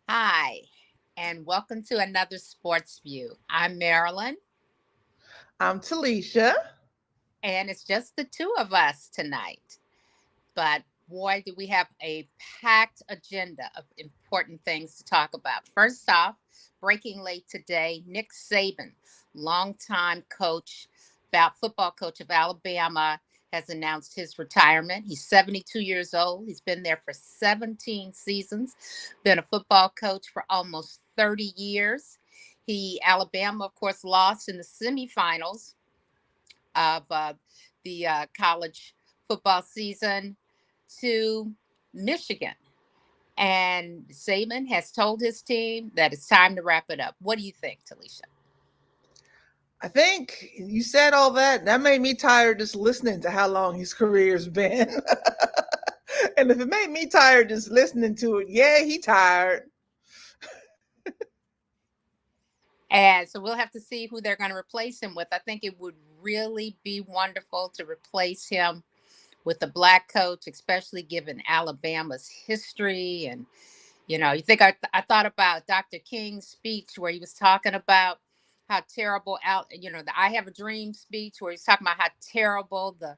Hi, and welcome to another Sports View. I'm Marilyn, I'm Talisha. and it's just the two of us tonight. But boy, do we have a packed agenda of important things to talk about. First off, breaking late today, Nick Saban, longtime coach, about football coach of Alabama, has announced his retirement. He's 72 years old. He's been there for 17 seasons, been a football coach for almost 30 years. Alabama, of course, lost in the semifinals of the college football season to Michigan. And Saban has told his team that it's time to wrap it up. What do you think, Talisha? I think you said all that. That made me tired just listening to how long his career's been. And if it made me tired just listening to it, yeah, he tired. And so we'll have to see who they're going to replace him with. I think it would really be wonderful to replace him with a black coach, especially given Alabama's history. And, you think I thought about Dr. King's speech where he was talking about how terrible the I Have a Dream speech where he's talking about how terrible the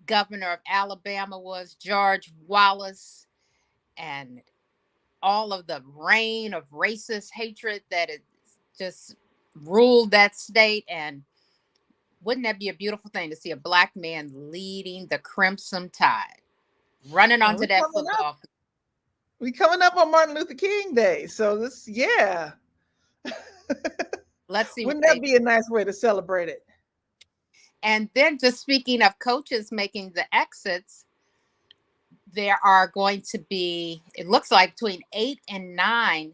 governor of Alabama was, George Wallace, and all of the reign of racist hatred that it just ruled that state. And wouldn't that be a beautiful thing to see a black man leading the Crimson Tide, running And onto that football field? we coming up on Martin Luther King Day. So this yeah. Let's see what Wouldn't that they. be a nice way to celebrate it? And then, just speaking of coaches making the exits, there are going to be, it looks like, between 8 and 9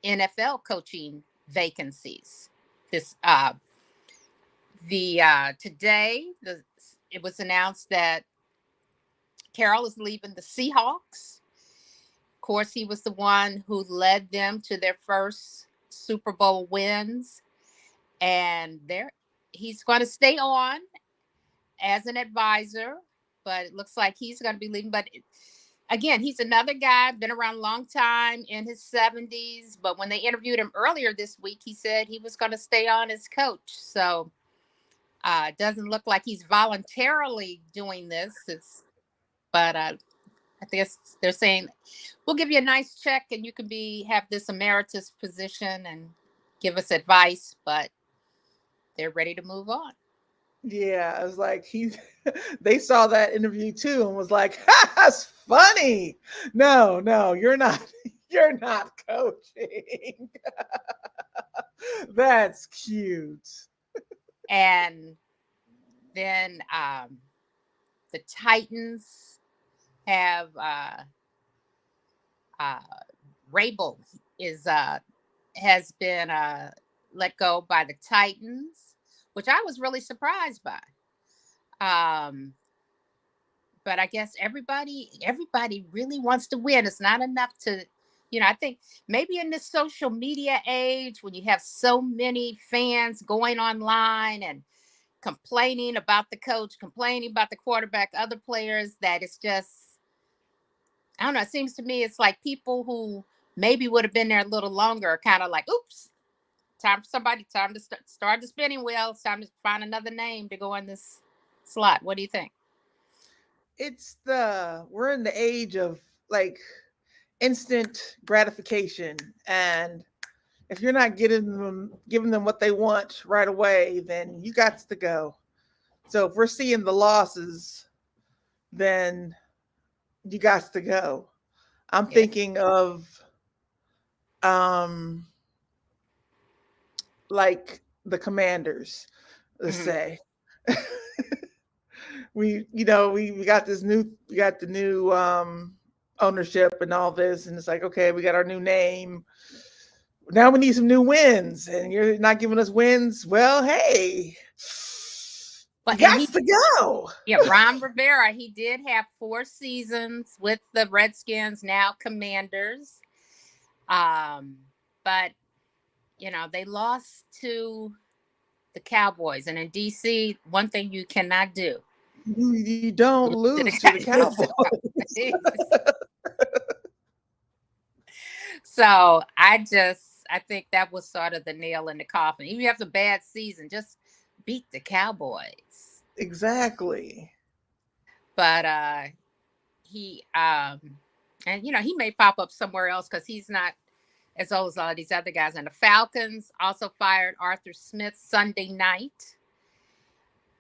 NFL coaching vacancies. This the Today it was announced that Carroll is leaving the Seahawks. Of course, he was the one who led them to their first Super Bowl wins, and he's going to stay on as an advisor, but it looks like he's going to be leaving. But again, he's another guy, been around a long time, in his 70s. But when they interviewed him earlier this week, he said he was going to stay on as coach. So it doesn't look like he's voluntarily doing this. But I guess they're saying we'll give you a nice check and you can have this emeritus position and give us advice. But they're ready to move on. Yeah, I was like they saw that interview too and was like, ha, that's funny. No, no, you're not. You're not coaching. That's cute. And then the Titans have uh, Rabel is has been let go by the Titans, which I was really surprised by. Um, but I guess everybody really wants to win. It's not enough to, I think maybe in this social media age when you have so many fans going online and complaining about the coach, complaining about the quarterback, other players, that it's just, I don't know. It seems to me it's like people who maybe would have been there a little longer are kind of like, oops, time to start the spinning wheel. It's time to find another name to go in this slot. What do you think? We're in the age of like instant gratification, and if you're not giving them what they want right away, then you got to go. So if we're seeing the losses, then you got to go. I'm Yeah. thinking of um like the Commanders, let's Mhm. say. We got the new ownership and all this, and it's like, okay, we got our new name. Now we need some new wins, and you're not giving us wins. Well, hey, you But and got he, to go. yeah, Ron Rivera, he did have 4 seasons with the Redskins, now Commanders. Um, but they lost to the Cowboys, and in DC, one thing you cannot do, You don't lose to lose to the the, lose to Cowboys. the Cowboys. So I think that was sort of the nail in the coffin. Even if it's a bad season, just beat the Cowboys. Exactly. But he and he may pop up somewhere else because he's not as old as all of these other guys. And the Falcons also fired Arthur Smith Sunday night.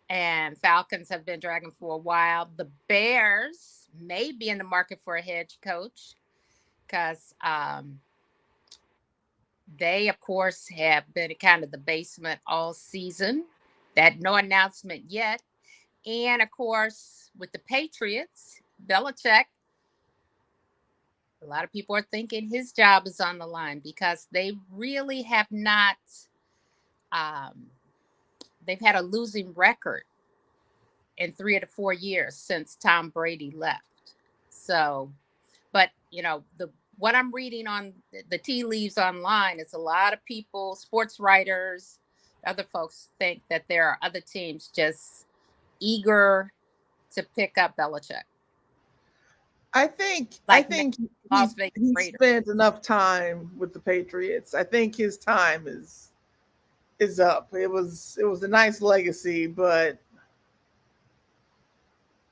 And Falcons have been dragging for a while. The Bears may be in the market for a head coach because they, of course, have been in kind of the basement all season. That no announcement yet. And of course, with the Patriots, Belichick, a lot of people are thinking his job is on the line because they really have not. Um, they've had a losing record in 3 to 4 years since Tom Brady left. So, but the what I'm reading on the tea leaves online is a lot of people, sports writers, other folks think that there are other teams just eager to pick up Belichick, I think I like think Las Vegas he's Raiders. spent enough time with the Patriots. I think his time is up. It was a nice legacy, but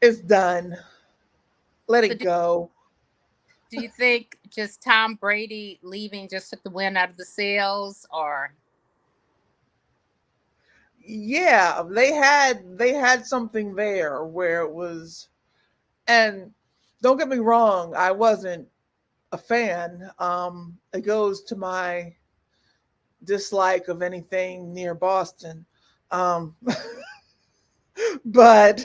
it's done. Let So it go. do you think just Tom Brady leaving just took the wind out of the sails, or Yeah, they had something there where it was, and don't get me wrong, I wasn't a fan. It goes to my dislike of anything near Boston. Um, but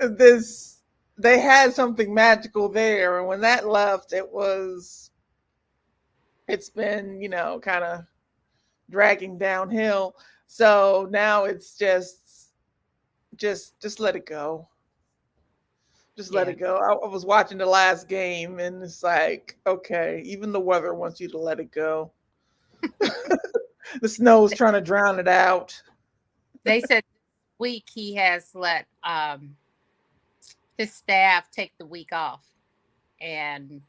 this they had something magical there, and when that left, it's been, kind of dragging downhill. So now it's just let it go. Just let yeah? it go. I was watching the last game, and it's like, okay, even the weather wants you to let it go. The snow's trying to drown it out. They said this week he has let his staff take the week off, and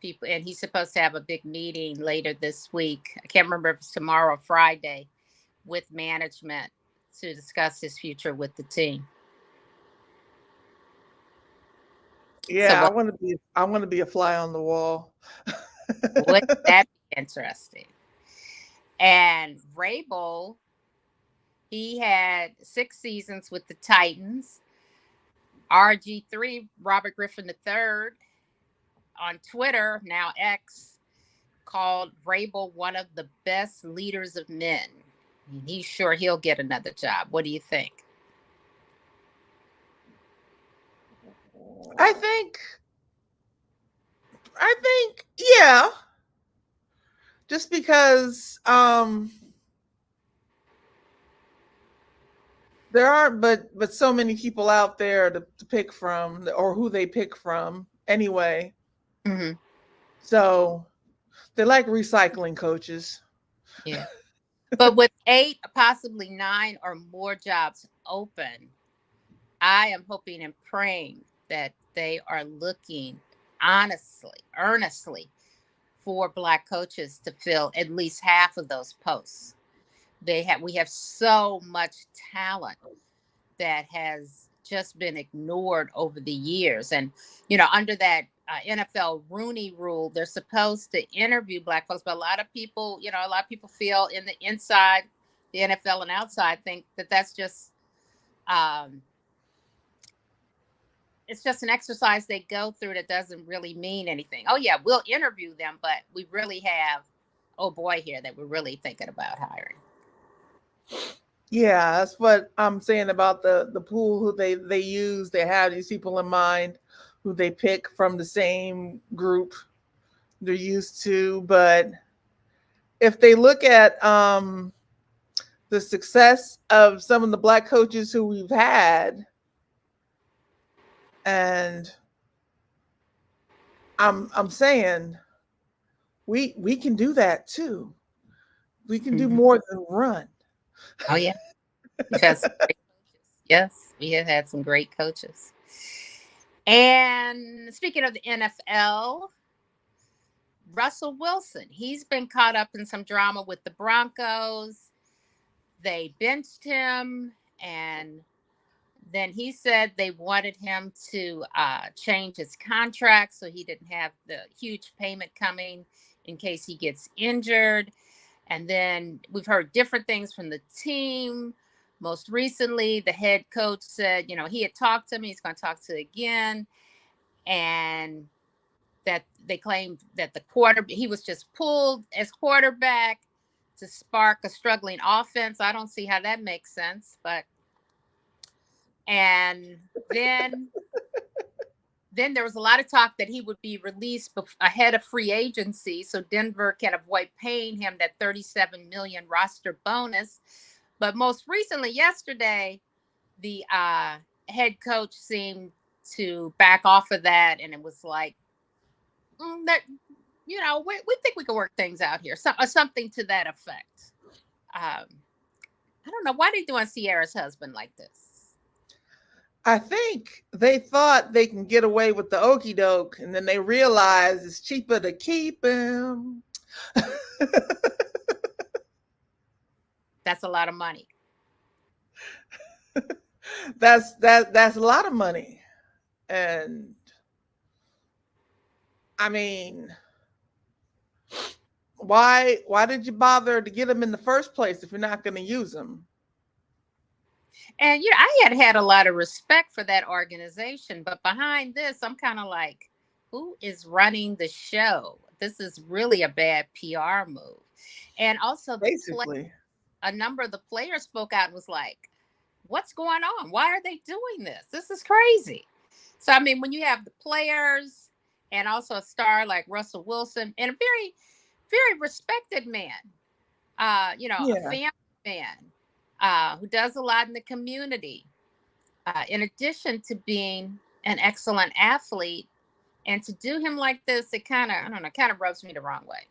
he's supposed to have a big meeting later this week. I can't remember if it's tomorrow or Friday with management to discuss his future with the team. So Yeah, I want to be a fly on the wall. would that be interesting? And Rabel, he had 6 seasons with the Titans. RG3, Robert Griffin III, on Twitter, now X, called Rabel one of the best leaders of men. And he's sure he'll get another job. What do you think? I think I think yeah, just because there aren't but so many people out there to pick from, or who they pick from anyway. Mm-hmm. So they like recycling coaches. Yeah. But with 8, possibly 9 or more jobs open, I am hoping and praying that they are looking honestly, earnestly for Black coaches to fill at least half of those posts. We have so much talent that has just been ignored over the years. And, under that NFL Rooney rule, they're supposed to interview Black folks, but a lot of people feel in the inside, the NFL and outside, think that that's just, um, it's just an exercise they go through that doesn't really mean anything. Oh yeah, we'll interview them, but we really have, oh boy, here that we're really thinking about hiring. Yeah, that's what I'm saying about the pool who they use. They have these people in mind who they pick from the same group they're used to. But if they look at the success of some of the Black coaches who we've had, and I'm saying we can do that too. We can do Mm-hmm. more than run. Oh yeah, we've had some great coaches. Yes, we have had some great coaches. And speaking of the NFL, Russell Wilson, he's been caught up in some drama with the Broncos. They benched him, and then he said they wanted him to change his contract so he didn't have the huge payment coming in case he gets injured. And then we've heard different things from the team. Most recently, the head coach said, he had talked to him, he's going to talk to again, and that they claimed that he was just pulled as quarterback to spark a struggling offense. I don't see how that makes sense, but and then there was a lot of talk that he would be released ahead of free agency, so Denver can avoid paying him that $37 million roster bonus. But most recently, yesterday, the head coach seemed to back off of that, and it was like that. We think we can work things out here, something to that effect. I don't know why they doing Sierra's husband like this. I think they thought they can get away with the okie doke, and then they realized it's cheaper to keep him. That's a lot of money. That's a lot of money. And I mean, why did you bother to get him in the first place if you're not going to use him? And I had a lot of respect for that organization, but behind this, I'm kind of like, who is running the show? This is really a bad PR move. And also, basically, a number of the players spoke out and was like, what's going on? Why are they doing this? This is crazy. So, I mean, when you have the players and also a star like Russell Wilson and a very, very respected man, a family man who does a lot in the community, in addition to being an excellent athlete, and to do him like this, it kind of rubs me the wrong way.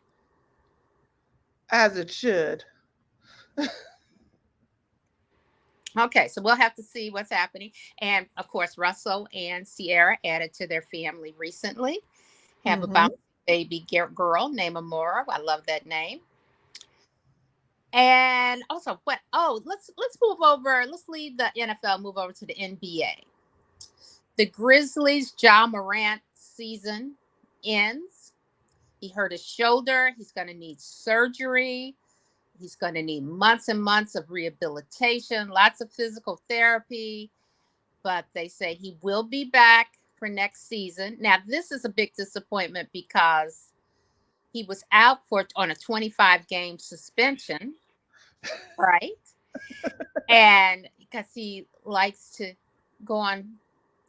As it should. Okay, so we'll have to see what's happening. And of course, Russell and Sierra added to their family recently. Have a bouncing baby girl named Amora. I love that name. And also, let's move over. Let's leave the NFL, move over to the NBA. The Grizzlies' Ja Morant season ends. He hurt his shoulder. He's going to need surgery. He's going to need months and months of rehabilitation, lots of physical therapy. But they say he will be back for next season. Now, this is a big disappointment because he was out on a 25-game suspension, right? And because he likes to go on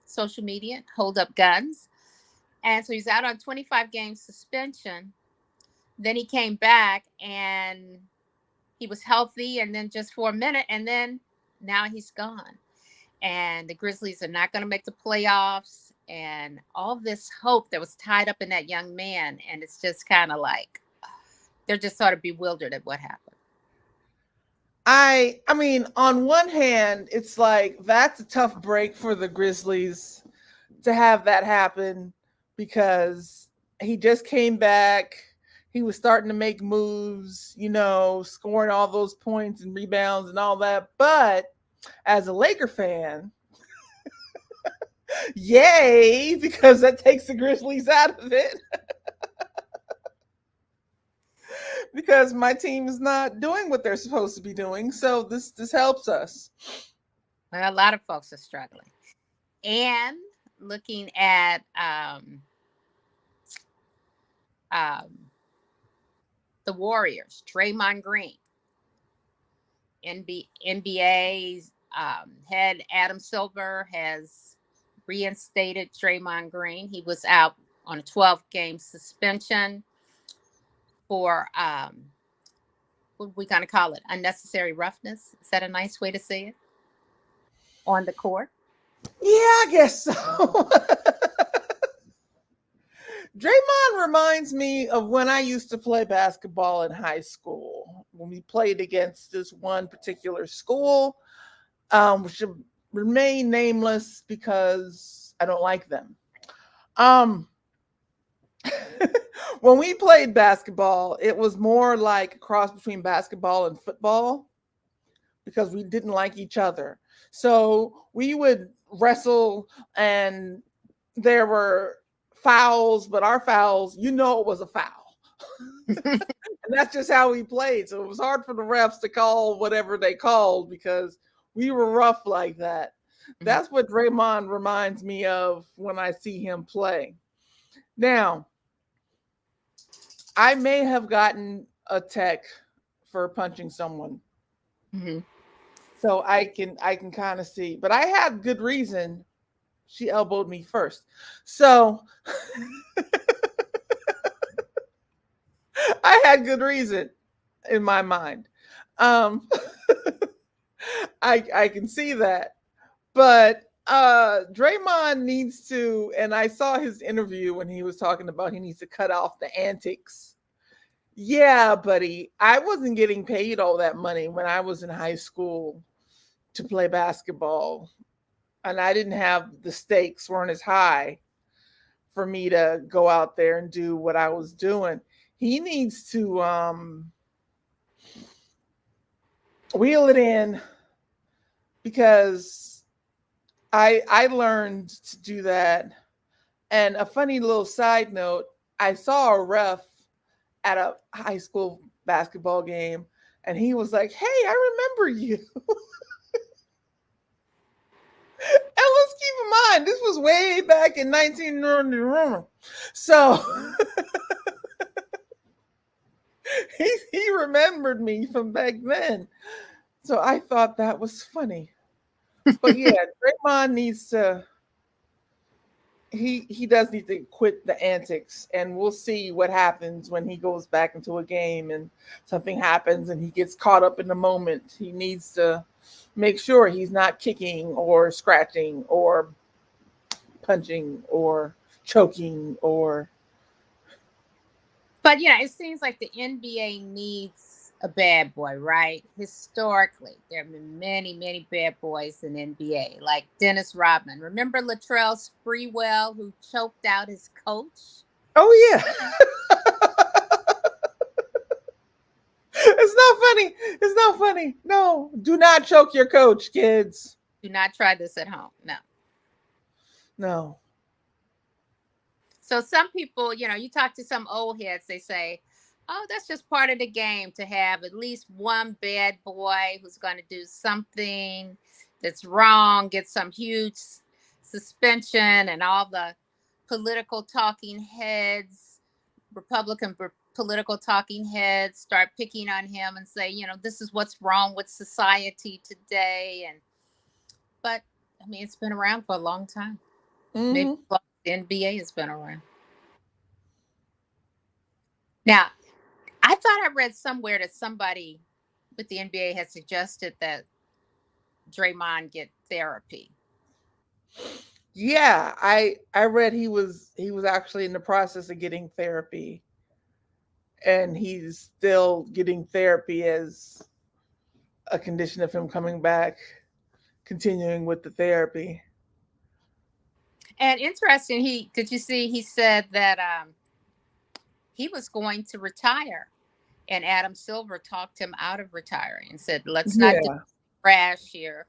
social media and hold up guns. And so he's out on 25-game suspension. Then he came back and he was healthy, and then just for a minute, and then now he's gone. And the Grizzlies are not going to make the playoffs, and all this hope that was tied up in that young man. And it's just kind of like they're just sort of bewildered at what happened. I mean, on one hand, it's like that's a tough break for the Grizzlies to have that happen because he just came back. He was starting to make moves, scoring all those points and rebounds and all that. But as a Laker fan, yay, because that takes the Grizzlies out of it. Because my team is not doing what they're supposed to be doing. So this helps us. Well, a lot of folks are struggling. And looking at the Warriors, Draymond Green, NBA's head Adam Silver has reinstated Draymond Green. He was out on a 12-game suspension for what are we going to call it? Unnecessary roughness. Is that a nice way to say it? On the court? Yeah, I guess so. Draymond reminds me of when I used to play basketball in high school, when we played against this one particular school, which should remain nameless because I don't like them. When we played basketball, it was more like a cross between basketball and football because we didn't like each other. So we would wrestle, and there were fouls, but our fouls, it was a foul. And that's just how we played. So it was hard for the refs to call whatever they called because we were rough like that. That's what Draymond reminds me of when I see him play. Now, I may have gotten a tech for punching someone. Mm-hmm. So I can kind of see, but I had good reason. She elbowed me first. So I had good reason in my mind. Um I can see that. But Draymond needs to, and I saw his interview when he was talking about he needs to cut off the antics. Yeah, buddy, I wasn't getting paid all that money when I was in high school to play basketball. And I didn't have the stakes weren't as high for me to go out there and do what I was doing. He needs to wheel it in because I learned to do that. And a funny little side note, I saw a ref at a high school basketball game, and he was like, "Hey, I remember you." And let's keep in mind, this was way back in 1990. So he remembered me from back then. So I thought that was funny. But yeah, Draymond needs to he does need to quit the antics, and we'll see what happens when he goes back into a game and something happens and he gets caught up in the moment. He needs to make sure he's not kicking or scratching or punching or choking or But it seems like the NBA needs a bad boy, right? Historically, there have been many, many bad boys in NBA, like Dennis Rodman. Remember Latrell Sprewell, who choked out his coach? oh yeah. It's not funny. It's not funny. No, do not choke your coach, kids. Do not try this at home. No. No. So some people, you talk to some old heads, they say, oh, that's just part of the game to have at least one bad boy who's going to do something that's wrong, get some huge suspension, and all the political talking heads, Republican political talking heads start picking on him and say, this is what's wrong with society today. But I mean, it's been around for a long time. Maybe Mm-hmm. the NBA has been around. Now, I thought I read somewhere that somebody with the NBA has suggested that Draymond get therapy. Yeah, I read he was actually in the process of getting therapy, and he's still getting therapy as a condition of him coming back, continuing with the therapy. And interesting, did you see he said that he was going to retire, and Adam Silver talked him out of retiring and said, "Let's not do Yeah. crash here.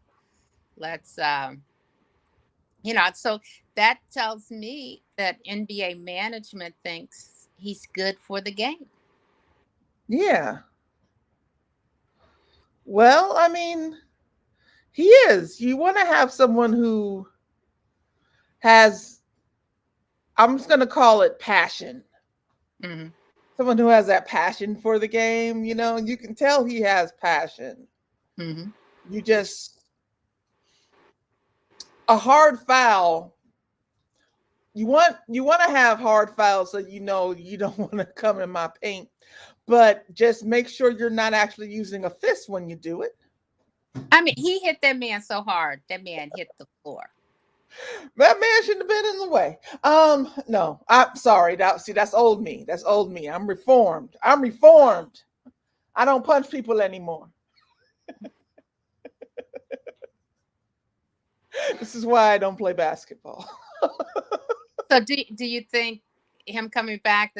Let's So that tells me that NBA management thinks he's good for the game." Yeah. Well, I mean, he is. You want to have someone who has, I'm just going to call it passion. Mm-hmm. Someone who has that passion for the game, you can tell he has passion. Mm-hmm. You just, a hard foul. You want to have hard fouls so you don't want to come in my paint, but just make sure you're not actually using a fist when you do it. I mean, he hit that man so hard, that man hit the floor. That man shouldn't have been in the way. No, I'm sorry. That's old me. That's old me. I'm reformed. I don't punch people anymore. This is why I don't play basketball. So do you think him coming back,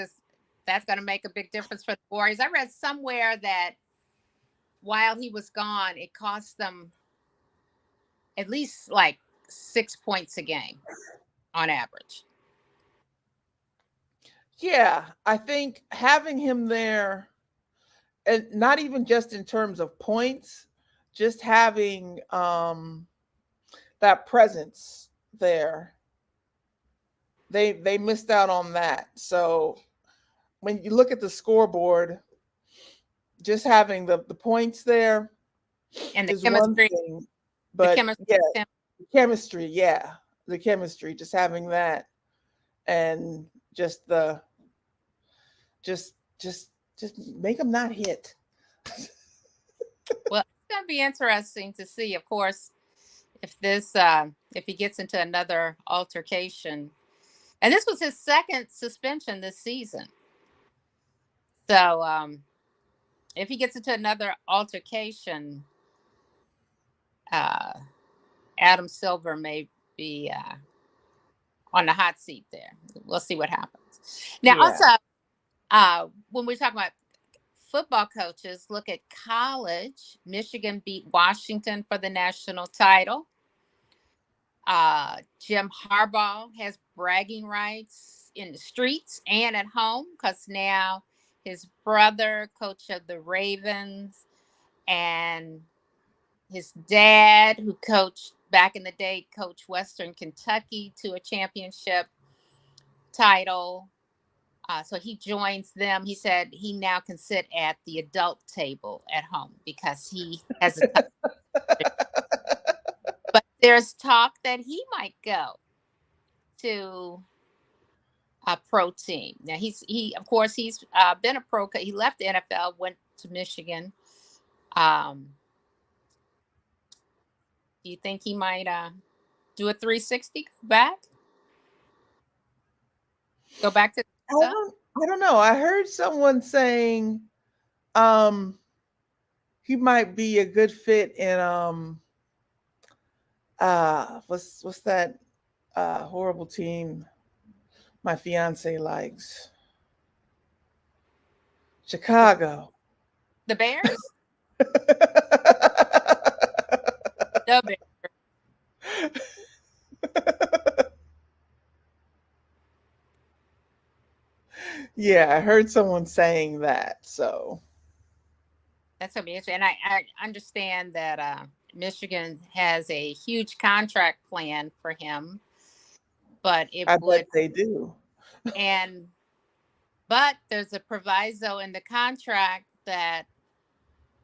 that's going to make a big difference for the Warriors. I read somewhere that while he was gone, it cost them at least like 6 points a game on average. Yeah, I think having him there, and not even just in terms of points, just having that presence there, they missed out on that. So when you look at the scoreboard, just having the points there And the is one chemistry, thing. the But chemistry, yeah, chemistry, yeah, the chemistry, just having that, and just the just just just make them not hit. well, it's going to be interesting to see, of course, if if he gets into another altercation. And this was his second suspension this season. So if he gets into another altercation, uh, Adam Silver may be on the hot seat there. We'll see what happens. Now, Yeah, also, when we're talking about football coaches, look at college. Michigan beat Washington for the national title. Jim Harbaugh has bragging rights in the streets and at home because now his brother, coach of the Ravens, and his dad, who coached back in the day, coached Western Kentucky to a championship title. So he joins them. He said he now can sit at the adult table at home because he has a title. But there's talk that he might go to a pro team. Now he of course he's been a pro. He left the NFL, went to Michigan. Um, do you think he might do a 360 back? Go back to I the NFL? don't know. I heard someone saying um he might be a good fit in what's that horrible team my fiance likes? Chicago. The Bears? The Bears. Yeah, I heard someone saying that. So That's gonna be interesting. And I understand that Michigan has a huge contract plan for him, but it I bet would they do. and but there's a proviso in the contract that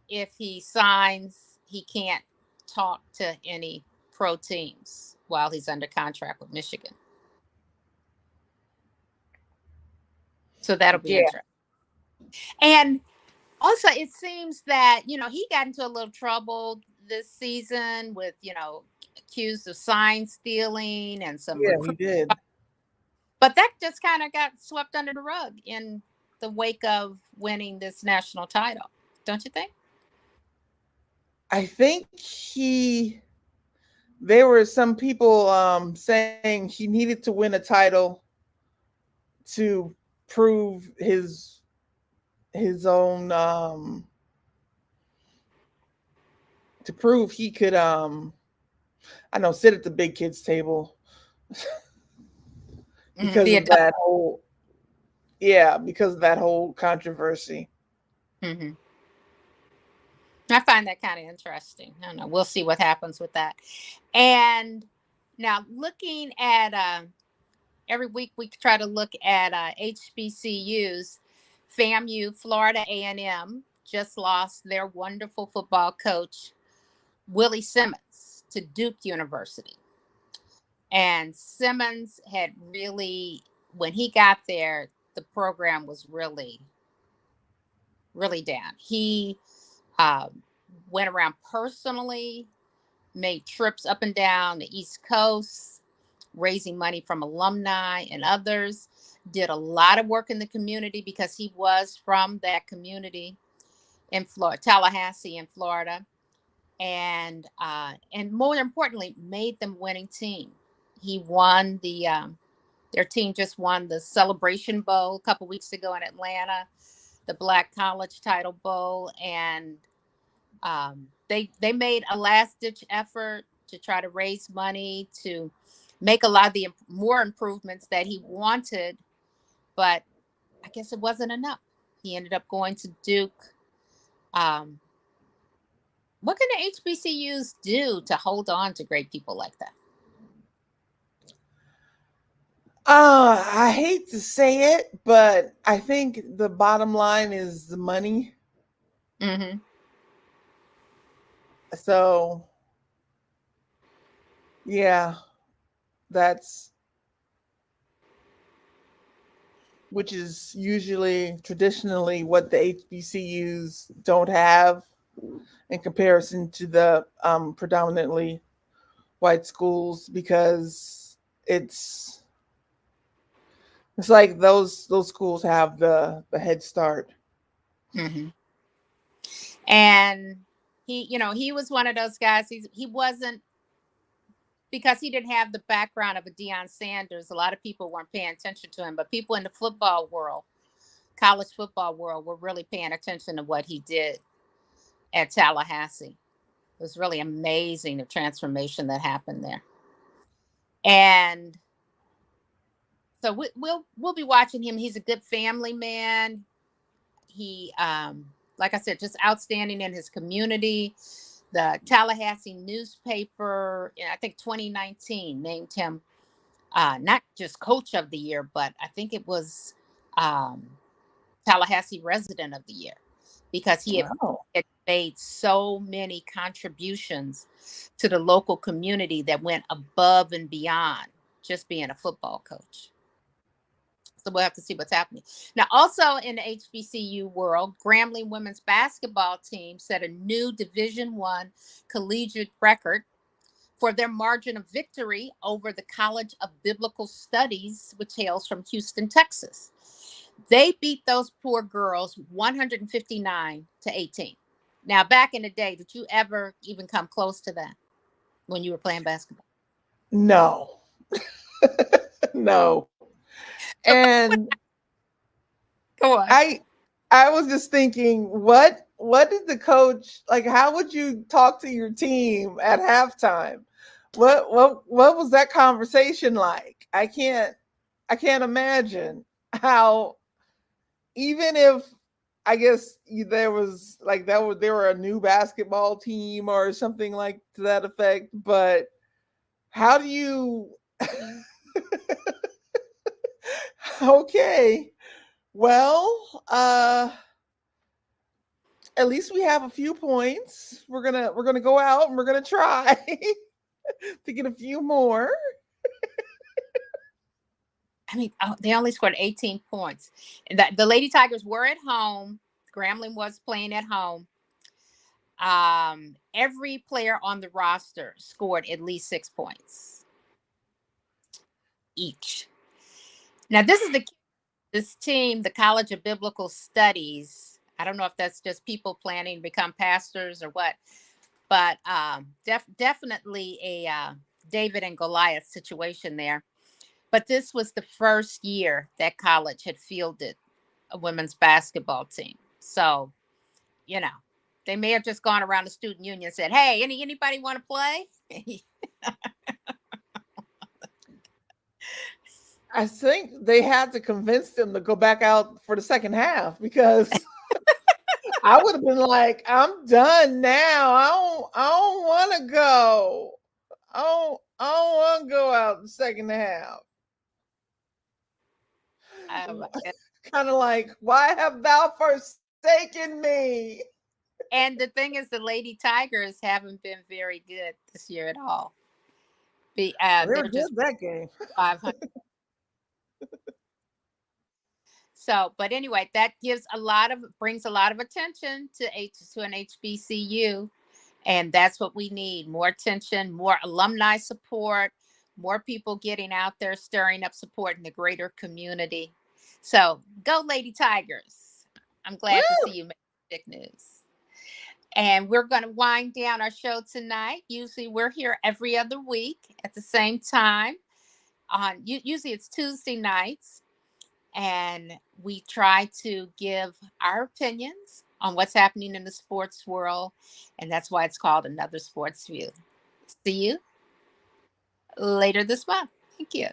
if he signs, he can't talk to any pro teams while he's under contract with Michigan. So that'll be Yeah, interesting. And also, it seems that, he got into a little trouble this season with, accused of sign stealing and some yeah, he recruit. did. But that just kind of got swept under the rug in the wake of winning this national title. Don't you think? I think there were some people saying he needed to win a title to prove his own to prove he could I know sit at the big kids table because The of adult. that whole controversy. Hmm. I find that kind of interesting. I don't know. We'll see what happens with that. And now looking at every week we try to look at HBCUs. FAMU, Florida A&M, just lost their wonderful football coach, Willie Simmons, to Duke University. And Simmons had really, when he got there, the program was really, really down. He uh, went around personally, made trips up and down the East Coast, raising money from alumni and others, did a lot of work in the community because he was from that community in Florida, Tallahassee in Florida, and more importantly, made them winning team. He won the Their team just won the Celebration Bowl a couple weeks ago in Atlanta, the Black College Title Bowl, and they made a last ditch effort to try to raise money to make a lot of the more improvements that he wanted, but I guess it wasn't enough. He ended up going to Duke. Um, what can the HBCUs do to hold on to great people like that? I hate to say it, but I think the bottom line is the money. Mm-hmm. So, yeah, that's which is usually traditionally what the HBCUs don't have in comparison to the predominantly white schools, because it's like those schools have the head start. Mm-hmm. And he was one of those guys. He wasn't, because he didn't have the background of a Deion Sanders. A lot of people weren't paying attention to him, but people in the football world, college football world, were really paying attention to what he did at Tallahassee. It was really amazing, the transformation that happened there. And so we'll be watching him. He's a good family man. He, like I said, just outstanding in his community. The Tallahassee newspaper, I think 2019, named him not just coach of the year, but I think it was um, Tallahassee resident of the year, because Wow. had made so many contributions to the local community that went above and beyond just being a football coach. So we'll have to see what's happening. Now, also in the HBCU world, Grambling women's basketball team set a new Division I collegiate record for their margin of victory over the College of Biblical Studies, which hails from Houston, Texas. They beat those poor girls 159-18. Now, back in the day, did you ever even come close to that when you were playing basketball? No. No. And Go on. I I was just thinking, what did the coach like? How would you talk to your team at halftime? What was that conversation like? I can't imagine how, even if I guess there was like they were a new basketball team or something like to that effect, but how do you okay, well, at least we have a few points. We're gonna go out and we're gonna try to get a few more. I mean, they only scored 18 points. And the Lady Tigers were at home. Grambling was playing at home. Every player on the roster scored at least 6 points each. Now, this team, the College of Biblical Studies. I don't know if that's just people planning to become pastors or what, but definitely a David and Goliath situation there. But this was the first year that college had fielded a women's basketball team. So, you know, they may have just gone around the student union and said, "Hey, anybody want to play?" I think they had to convince them to go back out for the second half, because I would have been like, I'm done now. I don't want to go. I don't want to go out the second half. Um, Kind of like, why have thou forsaken me? and the thing is, the Lady Tigers haven't been very good this year at all. Well, they were They're just good that game. 500. So, but anyway, that brings a lot of attention to an HBCU, and that's what we need: more attention, more alumni support, more people getting out there, stirring up support in the greater community. So, go Lady Tigers! I'm glad to see Woo! you make big news. And we're going to wind down our show tonight. Usually, we're here every other week at the same time. on usually it's Tuesday nights, and we try to give our opinions on what's happening in the sports world, and that's why it's called Another Sports View. See you later this month. Thank you.